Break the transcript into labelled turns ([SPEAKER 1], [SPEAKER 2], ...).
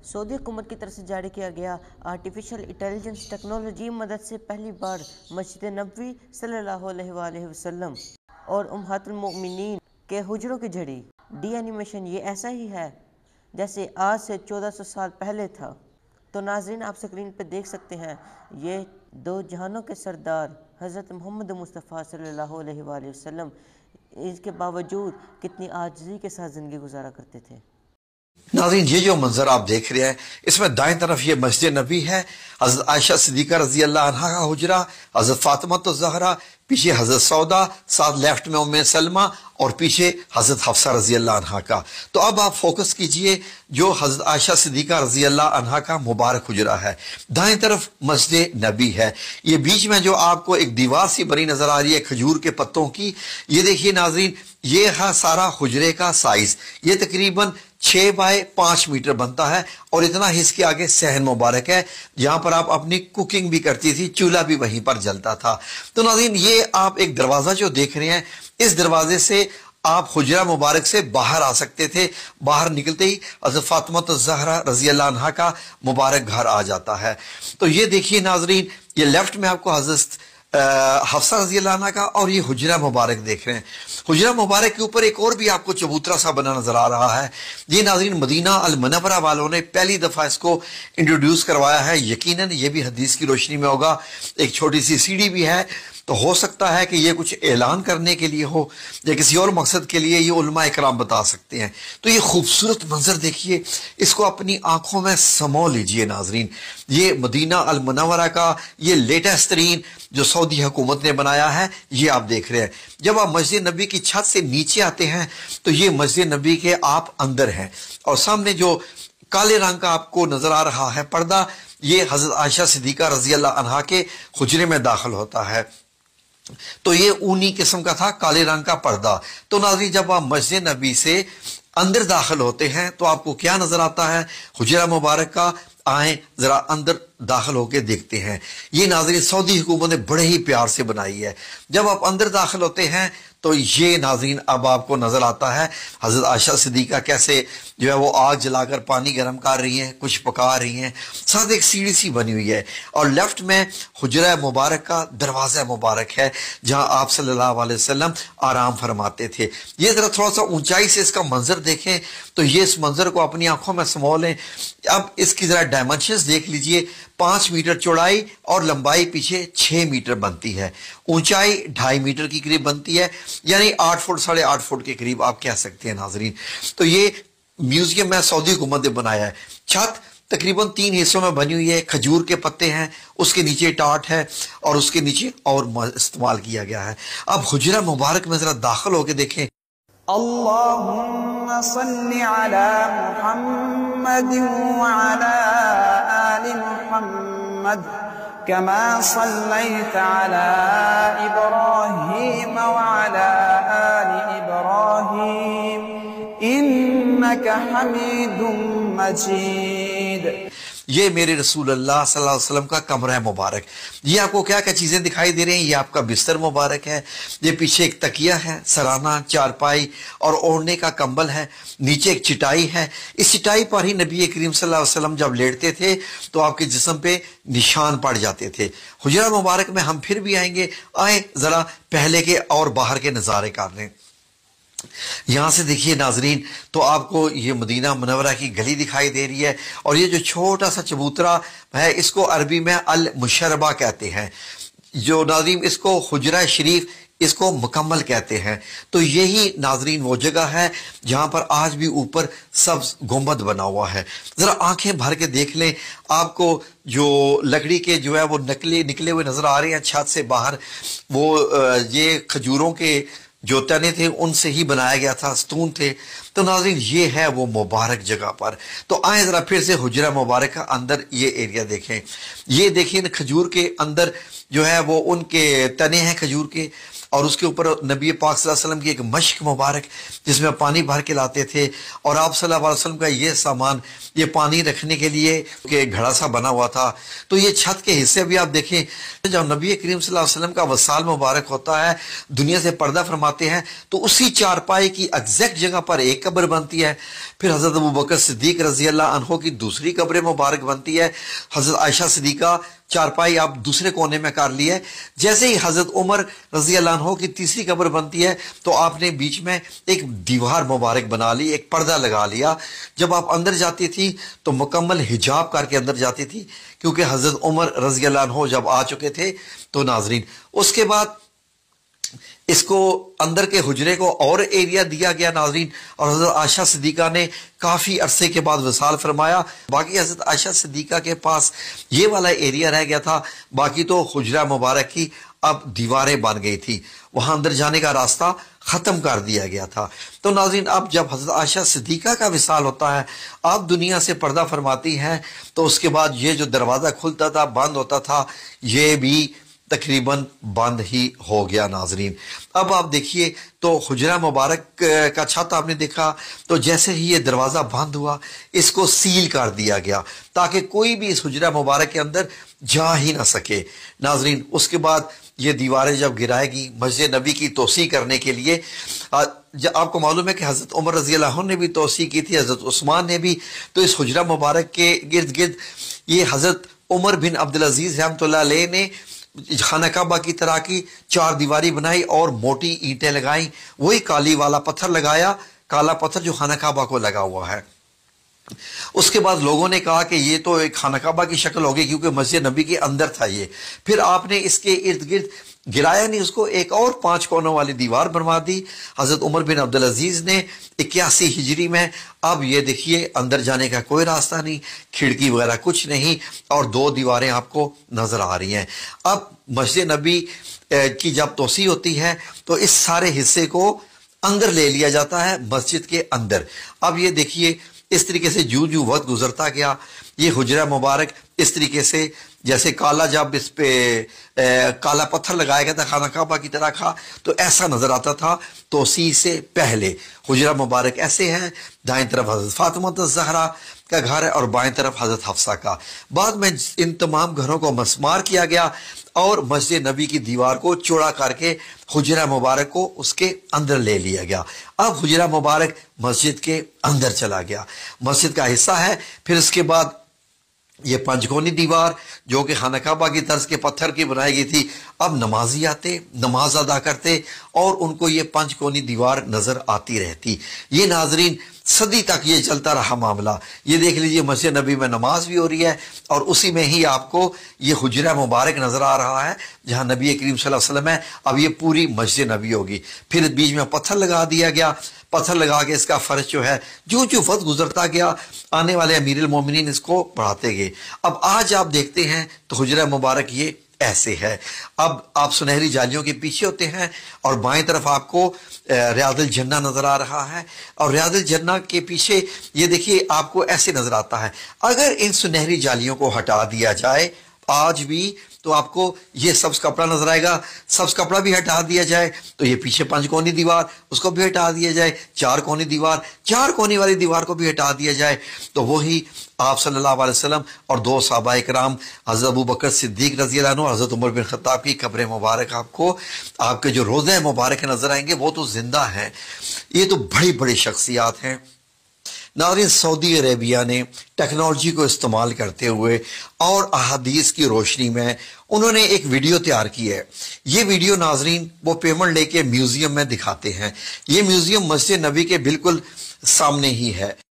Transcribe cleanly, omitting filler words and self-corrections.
[SPEAKER 1] سعودی حکومت کی طرف سے جاری کیا گیا آرٹیفیشل انٹیلیجنس ٹیکنالوجی مدد سے پہلی بار مسجد نبوی صلی اللہ علیہ وآلہ وسلم اور امہات المؤمنین کے حجروں کی جھڑی ڈی اینیمیشن یہ ایسا ہی ہے جیسے آج سے 1400 سال پہلے تھا۔ تو ناظرین آپ سکرین پہ دیکھ سکتے ہیں یہ دو جہانوں کے سردار حضرت محمد مصطفیٰ صلی اللہ علیہ وآلہ وسلم اس کے باوجود کتنی عاجزی کے ساتھ زندگی گزارا کرتے تھے۔
[SPEAKER 2] ناظرین یہ جو منظر آپ دیکھ رہے ہیں اس میں دائیں طرف یہ مسجد نبی ہے، حضرت عائشہ صدیقہ رضی اللہ عنہا کا حجرہ، حضرت فاطمہ الزہرا، پیچھے حضرت سودا، ساتھ لیفٹ میں ام سلمہ اور پیچھے حضرت حفصہ رضی اللہ عنہا کا۔ تو اب آپ فوکس کیجئے جو حضرت عائشہ صدیقہ رضی اللہ عنہا کا مبارک حجرہ ہے، دائیں طرف مسجد نبی ہے، یہ بیچ میں جو آپ کو ایک دیوار سی بنی نظر آ رہی ہے کھجور کے پتوں کی، یہ دیکھیے ناظرین یہ ہے سارا حجرے کا سائز، یہ تقریباً 6 بائی 5 میٹر بنتا ہے اور اتنا ہی اس کے آگے صحن مبارک ہے جہاں پر آپ اپنی کوکنگ بھی کرتی تھی، چولہا بھی وہیں پر جلتا تھا۔ تو ناظرین یہ آپ ایک دروازہ جو دیکھ رہے ہیں اس دروازے سے آپ حجرہ مبارک سے باہر آ سکتے تھے، باہر نکلتے ہی حضرت فاطمہ الزہرا رضی اللہ عنہا کا مبارک گھر آ جاتا ہے۔ تو یہ دیکھیے ناظرین یہ لیفٹ میں آپ کو حضرت حفصہ رضی اللہ عنہ کا اور یہ حجرہ مبارک دیکھ رہے ہیں۔ حجرہ مبارک کے اوپر ایک اور بھی آپ کو چبوترا سا بنا نظر آ رہا ہے، یہ ناظرین مدینہ المنورہ والوں نے پہلی دفعہ اس کو انٹروڈیوس کروایا ہے، یقیناً یہ بھی حدیث کی روشنی میں ہوگا۔ ایک چھوٹی سی سیڑھی بھی ہے، تو ہو سکتا ہے کہ یہ کچھ اعلان کرنے کے لیے ہو یا کسی اور مقصد کے لیے، یہ علماء اکرام بتا سکتے ہیں۔ تو یہ خوبصورت منظر دیکھیے، اس کو اپنی آنکھوں میں سمو لیجئے ناظرین، یہ مدینہ المنورہ کا یہ لیٹسٹ ترین جو سعودی حکومت نے بنایا ہے یہ آپ دیکھ رہے ہیں۔ جب آپ مسجد نبی کی چھت سے نیچے آتے ہیں تو یہ مسجد نبی کے آپ اندر ہیں، اور سامنے جو کالے رنگ کا آپ کو نظر آ رہا ہے پردہ، یہ حضرت عائشہ صدیقہ رضی اللہ عنہا کے حجرے میں داخل ہوتا ہے۔ تو یہ اونی قسم کا تھا کالے رنگ کا پردہ۔ تو ناظرین جب آپ مسجد نبی سے اندر داخل ہوتے ہیں تو آپ کو کیا نظر آتا ہے؟ حجرہ مبارک کا۔ آئیں ذرا اندر داخل ہو کے دیکھتے ہیں۔ یہ ناظرین سعودی حکومت نے بڑے ہی پیار سے بنائی ہے۔ جب آپ اندر داخل ہوتے ہیں تو یہ ناظرین اب آپ کو نظر آتا ہے حضرت عائشہ صدیقہ کیسے جو ہے وہ آگ جلا کر پانی گرم کر رہی ہیں، کچھ پکا رہی ہیں، ساتھ ایک سیڑھی سی بنی ہوئی ہے، اور لیفٹ میں حجرہ مبارک کا دروازہ مبارک ہے جہاں آپ صلی اللہ علیہ وسلم آرام فرماتے تھے۔ یہ ذرا تھوڑا سا اونچائی سے اس کا منظر دیکھیں تو یہ اس منظر کو اپنی آنکھوں میں سمو لیں۔ اب اس کی ذرا ڈائمنشنز دیکھ لیجئے، 5 میٹر چوڑائی اور لمبائی پیچھے 6 میٹر بنتی ہے، اونچائی 2.5 میٹر کی قریب بنتی ہے، یعنی 8 فٹ 8.5 فٹ کے قریب آپ کہہ سکتے ہیں ناظرین۔ تو یہ میوزیم میں سعودی حکومت نے بنایا ہے۔ چھت تقریباً 3 حصوں میں بنی ہوئی ہے، کھجور کے پتے ہیں، اس کے نیچے ٹاٹ ہے اور اس کے نیچے اور استعمال کیا گیا ہے۔ اب حجرہ مبارک میں ذرا داخل ہو کے دیکھیں۔
[SPEAKER 3] اللهم صل على محمد وعلى آل محمد كما صليت على إبراهيم وعلى آل إبراهيم إنك حميد مجيد۔
[SPEAKER 2] یہ میرے رسول اللہ صلی اللہ علیہ وسلم کا کمرہ مبارک، یہ آپ کو کیا کیا چیزیں دکھائی دے رہی ہیں؟ یہ آپ کا بستر مبارک ہے، یہ پیچھے ایک تکیہ ہے، سرانہ، چارپائی اور اوڑھنے کا کمبل ہے، نیچے ایک چٹائی ہے۔ اس چٹائی پر ہی نبی کریم صلی اللہ علیہ وسلم جب لیٹتے تھے تو آپ کے جسم پہ نشان پڑ جاتے تھے۔ حجرہ مبارک میں ہم پھر بھی آئیں گے، آئیں ذرا پہلے کے اور باہر کے نظارے کر لیں۔ یہاں سے دیکھیے ناظرین تو آپ کو یہ مدینہ منورہ کی گلی دکھائی دے رہی ہے، اور یہ جو چھوٹا سا چبوترا ہے اس کو عربی میں المشربہ کہتے ہیں، جو ناظرین اس کو حجرہ شریف اس کو مکمل کہتے ہیں۔ تو یہی ناظرین وہ جگہ ہے جہاں پر آج بھی اوپر سبز گنبد بنا ہوا ہے۔ ذرا آنکھیں بھر کے دیکھ لیں، آپ کو جو لکڑی کے جو ہے وہ نکلے ہوئے نظر آ رہے ہیں چھت سے باہر، وہ یہ کھجوروں کے جو تنے تھے ان سے ہی بنایا گیا تھا، ستون تھے۔ تو ناظرین یہ ہے وہ مبارک جگہ پر۔ تو آئیں ذرا پھر سے حجرہ مبارک کا اندر یہ ایریا دیکھیں، یہ دیکھیں کھجور کے اندر جو ہے وہ ان کے تنے ہیں کھجور کے، اور اس کے اوپر نبی پاک صلی اللہ علیہ وسلم کی ایک مشک مبارک جس میں پانی بھر کے لاتے تھے، اور آپ صلی اللہ علیہ وسلم کا یہ سامان، یہ پانی رکھنے کے لیے کہ گھڑا سا بنا ہوا تھا۔ تو یہ چھت کے حصے بھی آپ دیکھیں، جب نبی کریم صلی اللہ علیہ وسلم کا وصال مبارک ہوتا ہے، دنیا سے پردہ فرماتے ہیں، تو اسی چارپائی کی ایگزیکٹ جگہ پر ایک قبر بنتی ہے، پھر حضرت ابوبکر صدیق رضی اللہ عنہ کی دوسری قبر مبارک بنتی ہے، حضرت عائشہ صدیقہ چارپائی آپ دوسرے کونے میں کر لی ہے، جیسے ہی حضرت عمر رضی اللہ عنہ کی تیسری قبر بنتی ہے تو آپ نے بیچ میں ایک دیوار مبارک بنا لی، ایک پردہ لگا لیا۔ جب آپ اندر جاتی تھی تو مکمل حجاب کر کے اندر جاتی تھی، کیونکہ حضرت عمر رضی اللہ عنہ جب آ چکے تھے۔ تو ناظرین، اس کے بعد اس کو اندر کے حجرے کو اور ایریا دیا گیا ناظرین، اور حضرت عائشہ صدیقہ نے کافی عرصے کے بعد وصال فرمایا۔ باقی حضرت عائشہ صدیقہ کے پاس یہ والا ایریا رہ گیا تھا، باقی تو حجرہ مبارک کی اب دیواریں بن گئی تھی، وہاں اندر جانے کا راستہ ختم کر دیا گیا تھا۔ تو ناظرین، اب جب حضرت عائشہ صدیقہ کا وصال ہوتا ہے، آپ دنیا سے پردہ فرماتی ہیں، تو اس کے بعد یہ جو دروازہ کھلتا تھا بند ہوتا تھا، یہ بھی تقریباً بند ہی ہو گیا ناظرین۔ اب آپ دیکھیے تو حجرہ مبارک کا چھت آپ نے دیکھا، تو جیسے ہی یہ دروازہ بند ہوا اس کو سیل کر دیا گیا تاکہ کوئی بھی اس حجرہ مبارک کے اندر جا ہی نہ سکے ناظرین۔ اس کے بعد یہ دیواریں جب گرائے گی مسجد نبی کی توسیع کرنے کے لیے، آپ کو معلوم ہے کہ حضرت عمر رضی اللہ عنہ نے بھی توسیع کی تھی، حضرت عثمان نے بھی، تو اس حجرہ مبارک کے گرد گرد یہ حضرت عمر بن عبدالعزیز رحمۃ اللہ علیہ نے خانہ کعبہ کی طرح کی چار دیواری بنائی اور موٹی اینٹیں لگائیں، وہی کالی والا پتھر لگایا، کالا پتھر جو خانہ کعبہ کو لگا ہوا ہے۔ اس کے بعد لوگوں نے کہا کہ یہ تو ایک خانہ کعبہ کی شکل ہوگی کیونکہ مسجد نبی کے اندر تھا یہ، پھر آپ نے اس کے ارد گرد گرایا نہیں، اس کو ایک اور 5 کونوں والی دیوار بنوا دی حضرت عمر بن عبدالعزیز نے 81 ہجری میں۔ اب یہ دیکھیے اندر جانے کا کوئی راستہ نہیں، کھڑکی وغیرہ کچھ نہیں، اور 2 دیواریں آپ کو نظر آ رہی ہیں۔ اب مسجد نبی کی جب توسیع ہوتی ہے تو اس سارے حصے کو اندر لے لیا جاتا ہے مسجد کے اندر۔ اب یہ دیکھیے اس طریقے سے جو وقت گزرتا گیا، یہ حجرہ مبارک اس طریقے سے جیسے کالا، جب اس پہ کالا پتھر لگایا گیا تھا خانہ کعبہ کی طرح کا، تو ایسا نظر آتا تھا توسیع سے پہلے۔ حجرہ مبارک ایسے ہے، دائیں طرف حضرت فاطمہ الزہرا کا گھر ہے اور بائیں طرف حضرت حفصہ کا۔ بعد میں ان تمام گھروں کو مسمار کیا گیا اور مسجد نبی کی دیوار کو چوڑا کر کے حجرہ مبارک کو اس کے اندر لے لیا گیا۔ اب حجرہ مبارک مسجد کے اندر چلا گیا، مسجد کا حصہ ہے۔ پھر اس کے بعد یہ 5 کونی دیوار جو کہ خانہ کعبہ کی طرز کے پتھر کی بنائی گئی تھی، اب نمازی آتے، نماز ادا کرتے اور ان کو یہ 5 کونی دیوار نظر آتی رہتی۔ یہ ناظرین صدی تک یہ چلتا رہا معاملہ۔ یہ دیکھ لیجئے مسجد نبی میں نماز بھی ہو رہی ہے اور اسی میں ہی آپ کو یہ حجرہ مبارک نظر آ رہا ہے جہاں نبی کریم صلی اللہ علیہ وسلم ہے۔ اب یہ پوری مسجد نبی ہوگی، پھر بیچ میں پتھر لگا دیا گیا، پتھر لگا کے اس کا فرش جو ہے جو وقت گزرتا گیا آنے والے امیر المومنین اس کو بڑھاتے گئے۔ اب آج آپ دیکھتے ہیں تو حجرہ مبارک یہ ایسے ہے۔ اب آپ سنہری جالیوں کے پیچھے ہوتے ہیں اور بائیں طرف آپ کو ریاض الجنہ نظر آ رہا ہے، اور ریاض الجنہ کے پیچھے یہ دیکھیے آپ کو ایسے نظر آتا ہے۔ اگر ان سنہری جالیوں کو ہٹا دیا جائے آج بھی تو آپ کو یہ سبز کپڑا نظر آئے گا، سبز کپڑا بھی ہٹا دیا جائے تو یہ پیچھے 5 کونی دیوار اس کو بھی ہٹا دیا جائے، 4 کونی دیوار، 4 کونی والی دیوار کو بھی ہٹا دیا جائے تو وہی آپ صلی اللہ علیہ وسلم اور 2 صحابہ کرام حضرت ابوبکر صدیق رضی اللہ عنہ، حضرت عمر بن خطاب کی قبر مبارک آپ کو آپ کے جو روضہ مبارک نظر آئیں گے وہ تو زندہ ہیں۔ یہ تو بڑی بڑی شخصیات ہیں ناظرین۔ سعودی عربیہ نے ٹیکنالوجی کو استعمال کرتے ہوئے اور احادیث کی روشنی میں انہوں نے ایک ویڈیو تیار کی ہے۔ یہ ویڈیو ناظرین وہ پیمنٹ لے کے میوزیم میں دکھاتے ہیں۔ یہ میوزیم مسجد نبی کے بالکل سامنے ہی ہے۔